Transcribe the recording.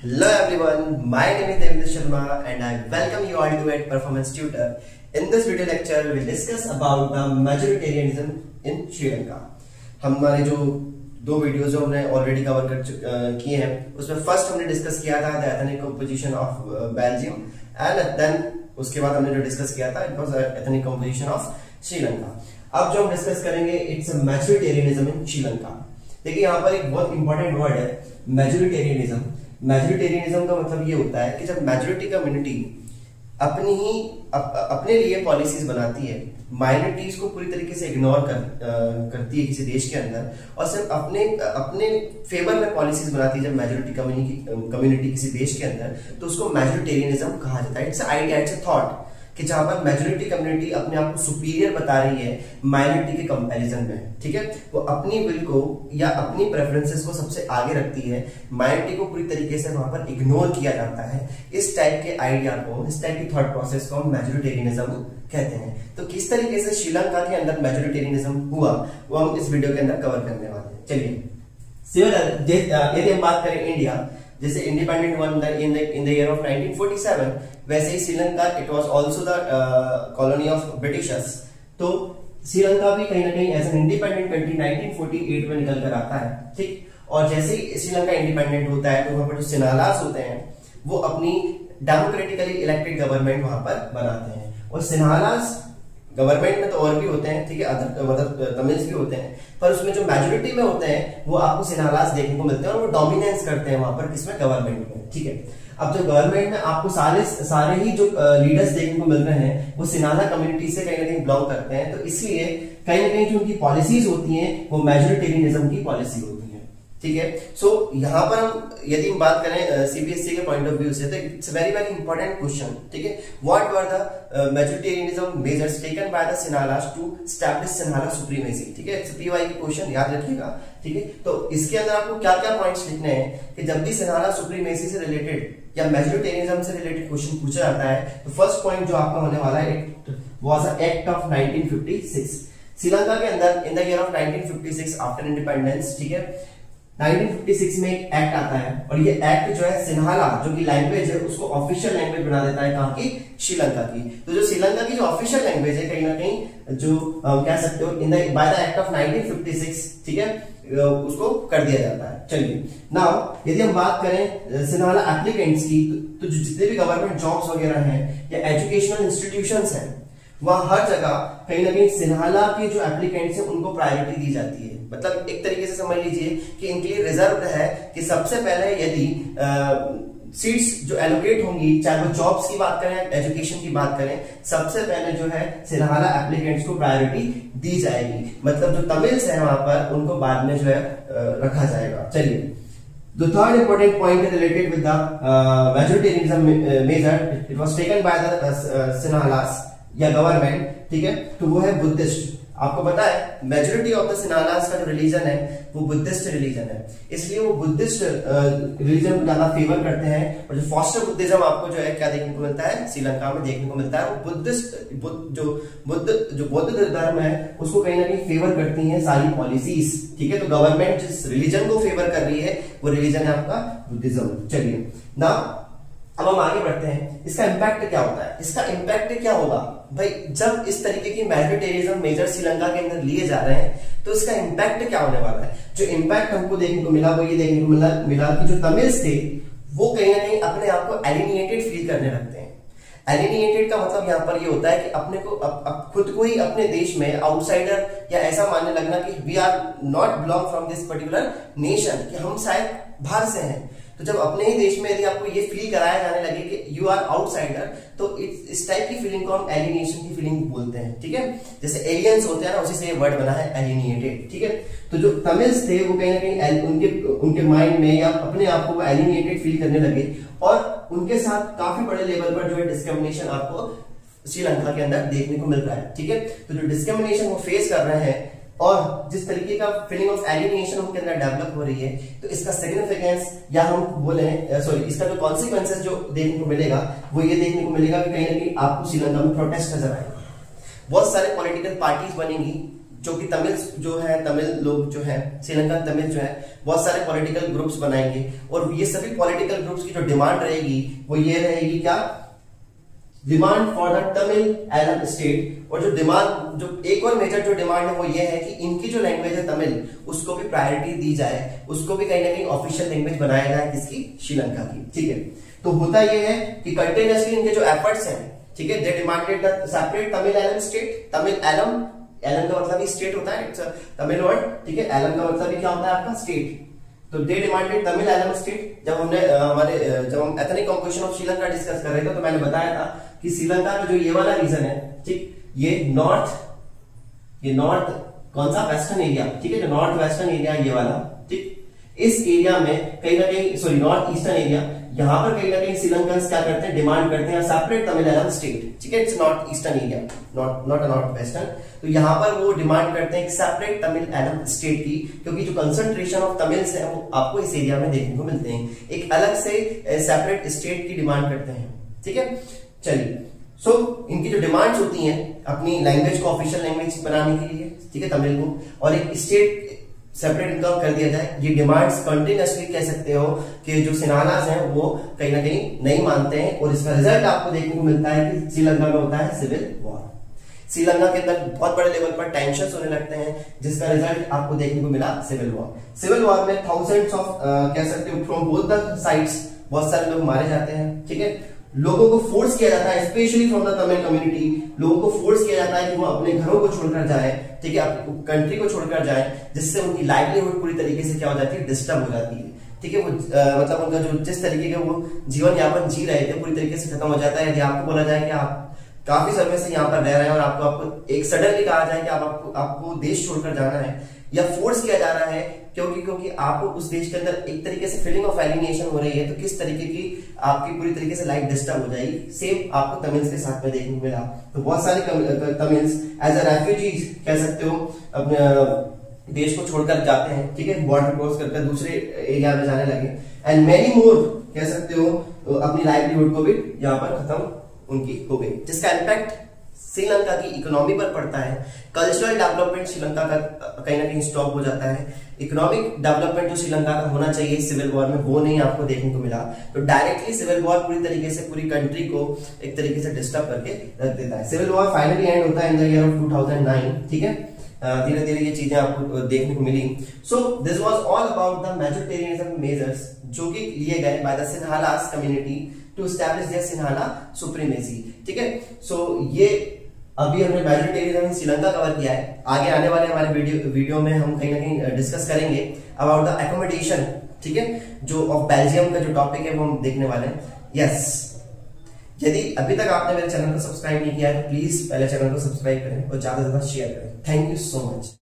Hello everyone, my name is Devendra Sharma and I welcome you all to at Performance Tutor. In this video lecture, we will discuss about the majoritarianism in Sri Lanka. हमारे जो दो videos जो हमने already cover कर किए हैं, उसमें first हमने डिस्कस किया था the ethnic composition of Belgium and then उसके बाद हमने जो डिस्कस किया था it was ethnic composition of Sri Lanka. अब जो हम डिस्कस करेंगे इट्स मैजोरिटेरियनिज्म इन श्रीलंका. देखिए यहाँ पर एक बहुत इंपॉर्टेंट वर्ड है मैजोरिटेरियनिज्म. मैजोरिटेरियनिज्म का मतलब ये होता है कि जब मेजोरिटी कम्युनिटी अपने लिए पॉलिसीज बनाती है, माइनॉरिटीज को पूरी तरीके से इग्नोर करती है किसी देश के अंदर और सिर्फ अपने फेवर में पॉलिसीज बनाती है जब मेजोरिटी कम्युनिटी किसी देश के अंदर, तो उसको मैजोरिटेरियनिज्म कहा जाता है. इट्स आइडिया, इट्स थॉट कि जहां पर मेजोरिटी कम्युनिटी अपने आप को सुपीरियर बता रही है माइनॉरिटी के कंपैरिजन में, ठीक है, वो अपनी विल को या अपनी प्रेफरेंसेस को सबसे आगे रखती है, माइनॉरिटी को पूरी तरीके से वहां पर इग्नोर किया जाता है. इस टाइप के आइडिया को, इस टाइप की थॉट प्रोसेस को हम मैजोरिटेरियनिज्म कहते हैं. तो किस तरीके से श्रीलंका के अंदर मैजोरिटेरियनिज्म हुआ वो हम इस वीडियो के अंदर कवर करने वाले हैं. चलिए, यदि हम बात करें इंडिया, जैसे independent one in the year of 1947, वैसे ही Sri Lanka it was also the colony of Britishers. तो श्रीलंका भी कहीं ना कहीं एज एन इंडिपेंडेंट कंट्री 1948 में निकल कर आता है, ठीक. और जैसे ही श्रीलंका इंडिपेंडेंट होता है तो वहां पर जो सिनालास होते हैं वो अपनी डेमोक्रेटिकली इलेक्टेड गवर्नमेंट वहां पर बनाते हैं. और सिनालास गवर्नमेंट में तो और भी होते हैं, ठीक है, मतलब तमिल्स भी होते हैं, पर उसमें जो मेजोरिटी में होते हैं वो आपको सिनालास देखने को मिलते हैं और वो डोमिनेंस करते हैं वहां पर किसमें, गवर्नमेंट में, ठीक है. अब जो गवर्नमेंट में आपको सारे ही जो लीडर्स देखने को मिल रहे हैं वो सिनाला कम्युनिटी से कहीं ना कहीं बिलोंग करते हैं, तो इसलिए कहीं ना कहीं जो उनकी पॉलिसीज होती हैं वो मैजोरिटेरियनिज्म की पॉलिसी होती है, ठीक है. सो यहाँ पर हम यदि हम बात करें सीबीएसई के पॉइंट ऑफ व्यू से, तो it's very very important question, ठीक है. What were the majoritarianism measures taken by the Sinhalas to establish Sinhala supremacy, ठीक है. पीवाई के क्वेश्चन याद रखिएगा, ठीक है. तो इसके अंदर आपको क्या क्या पॉइंट्स लिखने हैं कि जब भी सिनाला सुप्रीमेसी से रिलेटेड या मैजोरिटेरियनिज्म से रिलेटेड क्वेश्चन पूछा जाता है तो फर्स्ट पॉइंट जो आपका होने वाला है it was a act of 1956. Sri Lanka के अंदर इन the year of 1956 after independence, ठीक है, 1956 में एक एक्ट आता है और ये एक्ट जो है सिन्हाला जो कि लैंग्वेज है उसको ऑफिशियल लैंग्वेज बना देता है कहां की, श्रीलंका की. तो जो श्रीलंका की जो ऑफिशियल लैंग्वेज है कहीं ना कहीं जो कह सकते हो in the by the act of 1956, ठीक है, उसको कर दिया जाता है. चलिए, नाउ यदि हम बात करें सिन्हाला एप्लीकेंट्स की, तो जो जितने भी गवर्नमेंट जॉब्स वगैरह हैं या एजुकेशनल इंस्टीट्यूशंस हैं वहां हर जगह कहीं ना कहीं सिन्हाला के जो एप्लीकेंट्स हैं उनको प्रायोरिटी दी जाती है. मतलब एक तरीके से समझ लीजिए कि इनके लिए रिजर्व है कि सबसे पहले यदि सीट्स जो एलोकेट होंगी, चाहे वो जॉब्स की बात करें, एजुकेशन की बात करें, सबसे पहले जो है सिन्हाला एप्लीकेंट्स को प्रायोरिटी दी जाएगी. मतलब जो तमिल्स हैं वहां पर उनको बाद में जो है रखा जाएगा. चलिए, the third important point related with the majoritarianism measure it was taken by the Sinhalas या गवर्नमेंट, ठीक है, तो वो है बुद्धिस्ट. आपको पता है मेजोरिटी ऑफ द सिन्हालास का जो रिलीजन है वो बुद्धिस्ट रिलीजन है, इसलिए वो बुद्धिस्ट रिलीजन को ज्यादा फेवर करते हैं. और जो फॉस्टर बुद्धिज्म आपको जो है क्या देखने को मिलता है, श्रीलंका में देखने को मिलता है, वो बुद्धिस्ट जो बौद्ध धर्म है उसको कहीं ना कहीं फेवर करती है सारी पॉलिसीज, ठीक है. तो गवर्नमेंट जिस रिलीजन को फेवर कर रही है वो रिलीजन है आपका बुद्धिज्म. चलिए, ना अब हम आगे बढ़ते हैं. इसका इंपैक्ट क्या होता है, इसका इंपैक्ट क्या होगा भाई जब इस तरीके की मैजोरिटेरियनिज्म मेजर श्रीलंका के अंदर लिए जा रहे हैं, तो इसका इंपैक्ट क्या होने वाला है. जो इंपैक्ट हमको देखने को मिला वो ये देखने को मिला कि जो तमिल्स थे वो कहीं ना कहीं अपने आप को एलिनिएटेड फील करने लगते हैं. एलिनिएटेड का मतलब यहाँ पर ये होता है कि अपने को खुद को ही अपने देश में आउटसाइडर या ऐसा मानने लगना कि we are not belong from this particular nation, कि हम शायद बाहर से हैं. तो जब अपने ही देश में यदि आपको ये फील कराया जाने लगे कि यू आर आउटसाइडर, तो इस टाइप की फीलिंग को हम एलिनेशन की फीलिंग बोलते हैं, ठीक है. जैसे एलियंस होते हैं ना, उसी से ये वर्ड बना है एलिनिएटेड, ठीक है. तो जो तमिल्स थे वो कहीं ना कहीं उनके माइंड में या अपने आप को एलिनिएटेड फील करने लगे और उनके साथ काफी बड़े लेवल पर जो है डिस्क्रिमिनेशन आपको श्रीलंका के अंदर देखने को मिल रहा है, ठीक है. तो जो डिस्क्रिमिनेशन वो फेस कर रहे हैं और जिस तरीके का फीलिंग ऑफ एलिनेशन उनके अंदर डेवलप हो रही है, तो इसका सिग्निफिकेंस या हम बोले इसका जो कॉन्सिक्वेंसेस जो देखने को मिलेगा वो ये देखने को मिलेगा कि कहीं ना कहीं आपको श्रीलंका में प्रोटेस्ट नजर आएगा. बहुत सारे पॉलिटिकल पार्टीज बनेंगी जो कि तमिल जो है, तमिल लोग जो है, श्रीलंका तमिल जो है, बहुत सारे पॉलिटिकल ग्रुप्स बनाएंगे और ये सभी पॉलिटिकल ग्रुप्स की जो डिमांड रहेगी वो ये रहेगी क्या, demand for the Tamil Eelam state. और जो डिमांड, जो एक और मेजर जो डिमांड है वो ये है कि इनकी जो लैंग्वेज है तमिल, उसको भी प्रायोरिटी दी जाए, उसको भी कहीं ना कहीं ऑफिशियल लैंग्वेज बनाया जाए किसकी, श्रीलंका की। ठीक है, तो होता ये है कि कंटिन्यूअसली इनके जो एफर्ट्स हैं, ठीक है, they demanded the separate Tamil Eelam state. Tamil Eelam, Eelam का मतलब ही स्टेट होता है, इट्स तमिल वर्ड, ठीक है, एलम का मतलब ही क्या होता है आपका, स्टेट। तो they demanded Tamil Eelam state. जब हमने जब हम ethnic composition of Sri Lanka discuss कर रहे थे तो मैंने बताया था कि श्रीलंका का जो ये वाला रीजन है, ठीक, ये नॉर्थ कौन सा, वेस्टर्न एरिया, ठीक है, जो नॉर्थ वेस्टर्न एरिया ये वाला, ठीक, इस एरिया में कहीं ना कहीं, सॉरी नॉर्थ ईस्टर्न एरिया, यहाँ पर कहीं ना कहीं श्रीलंकन्स क्या करते हैं, डिमांड करते हैं सेपरेट तमिल एलम स्टेट। ठीक है, it's north eastern area, not north western. तो यहाँ पर वो डिमांड करते हैं सेपरेट तमिल एलम स्टेट की, क्योंकि जो कंसंट्रेशन ऑफ तमिल्स है वो आपको इस एरिया में देखने को मिलते हैं, एक अलग से सेपरेट स्टेट की डिमांड करते हैं। ठीक है, चलिए, सो इनकी जो डिमांड्स होती हैं अपनी लैंग्वेज को ऑफिशियल लैंग्वेज बनाने के लिए, ठीक है, तमिल को, और एक स्टेट सेपरेट इनका कर दिया जाए, ये डिमांड्स कंटिन्यूअसली कह सकते हो कि जो सिन्हालास हैं वो कहीं ना कहीं नहीं मानते हैं, और इसका रिजल्ट आपको देखने को मिलता है कि श्रीलंका में होता है सिविल वॉर। श्रीलंका के अंदर बहुत बड़े लेवल पर टेंशन होने लगते हैं, जिसका रिजल्ट आपको देखने को मिला सिविल वॉर। सिविल वॉर में थाउजेंड्स ऑफ कह सकते हो फ्रॉम बोथ द साइड्स बहुत सारे लोग मारे जाते हैं। ठीक है, लोगों को फोर्स किया जाता है, specially from the Tamil community, लोगों को फोर्स किया जाता है कि वो अपने घरों को छोड़कर जाए, ठीक है, कंट्री को छोड़कर जाए, जिससे उनकी लाइवलीहुड पूरी तरीके से क्या हो जाती है, डिस्टर्ब हो जाती है। ठीक है, वो मतलब उनका जो जिस तरीके का वो जीवन यापन जी रहे थे पूरी तरीके से खत्म हो जाता है। यदि आपको बोला जाए कि आप काफी समय से यहाँ पर रह रहे हैं और आपको एक सडनली कहा जाए कि आपको देश छोड़कर जाना है, या फोर्स किया जा रहा है क्योंकि आपको उस देश के अंदर एक तरीके से फीलिंग ऑफ एलिनेशन हो रही है, तो किस तरीके की आपकी पूरी तरीके से लाइफ डिस्टर्ब हो जाएगी। सेम आपको तमिल्स के साथ में देखने को मिला। तो बहुत सारे तमिल्स एज अ रेफ्यूजीज कह सकते हो अपने देश को छोड़कर जाते हैं। ठीक है, बॉर्डर क्रॉस करके दूसरे एरिया में जाने लगे, एंड मेनी मोर कह सकते हो अपनी लाइवलीहुड को भी यहाँ पर खत्म उनकी हो गई, जिसका इम्पैक्ट श्रीलंका की इकोनॉमी पर पड़ता है। कल्चरल डेवलपमेंट श्रीलंका का कहीं ना कहीं स्टॉप हो जाता है। इकोनॉमिक डेवलपमेंट जो श्रीलंका का होना चाहिए सिविल वॉर में, वो नहीं आपको देखने को मिला। तो डायरेक्टली सिविल वॉर पूरी तरीके से पूरी कंट्री को एक तरीके से डिस्टर्ब करके रख देता है। सिविल वॉर फाइनली एंड होता है इन द ईयर ऑफ 2009। ठीक है, धीरे धीरे ये चीजें आपको देखने को मिली। So this was all about the majoritarianism measures जो कि लिए गए by the Sinhalas community to establish their Sinhala supremacy. ठीक है, सो ये अभी हमने मैजोरिटेरियनिज्म श्रीलंका कवर किया है। आगे आने वाले हमारे वीडियो में हम कहीं ना कहीं डिस्कस करेंगे अबाउट द एकोमोडेशन, ठीक है, जो ऑफ बेल्जियम का जो टॉपिक है वो हम देखने वाले हैं। यस, यदि अभी तक आपने मेरे चैनल को सब्सक्राइब नहीं किया है तो प्लीज पहले चैनल को सब्सक्राइब करें और ज्यादा से ज्यादा शेयर करें। Thank you so much.